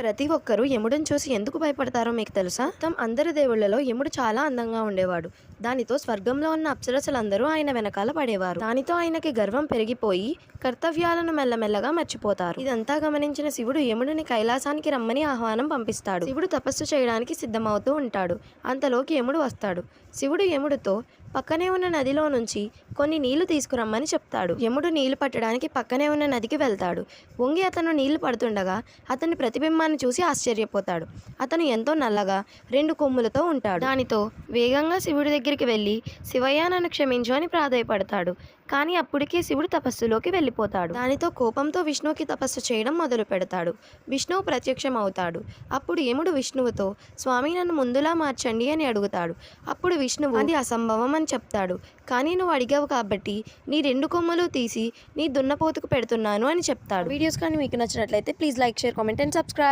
ప్రతి ఒక్కరూ యముడిని చూసి ఎందుకు భయపడతారో మీకు తెలుసా? మొత్తం అందరి దేవుళ్లలో యముడు చాలా అందంగా ఉండేవాడు. దానితో స్వర్గంలో ఉన్న అప్సరసలందరూ ఆయన వెనకాల పడేవారు. దానితో ఆయనకి గర్వం పెరిగిపోయి కర్తవ్యాలను మెల్లమెల్లగా మర్చిపోతారు. ఇదంతా గమనించిన శివుడు యముడిని కైలాసానికి రమ్మని ఆహ్వానం పంపిస్తాడు. శివుడు తపస్సు చేయడానికి సిద్ధమవుతూ ఉంటాడు. అంతలోకి యముడు వస్తాడు. శివుడు యముడితో పక్కనే ఉన్న నదిలో నుంచి కొన్ని నీళ్లు తీసుకురమ్మని చెప్తాడు. యముడు నీళ్లు పట్టడానికి పక్కనే ఉన్న నదికి వెళ్తాడు. వంగి అతను నీళ్లు పడుతుండగా అతని ప్రతిబింబాన్ని చూసి ఆశ్చర్యపోతాడు. అతను ఎంతో నల్లగా 2 కొమ్ములతో ఉంటాడు. దానితో వేగంగా శివుడి దగ్గరికి వెళ్ళి శివయ్య నన్ను క్షమించు అని ప్రాధేయపడతాడు. కానీ అప్పటికే శివుడు తపస్సులోకి వెళ్ళిపోతాడు. దానితో కోపంతో విష్ణువుకి తపస్సు చేయడం మొదలు పెడతాడు. విష్ణువు ప్రత్యక్షం అవుతాడు. అప్పుడు యముడు విష్ణువుతో స్వామి నన్ను ముందులా మార్చండి అని అడుగుతాడు. అప్పుడు విష్ణువు అది అసంభవం అని చెప్తాడు. కానీ నువ్వు అడిగావు కాబట్టి నీ 2 కొమ్ములు తీసి నీ దున్నపోతుకు పెడుతున్నాను అని చెప్తాడు. వీడియోస్ కానీ మీకు నచ్చినట్లయితే please like, share, comment and subscribe.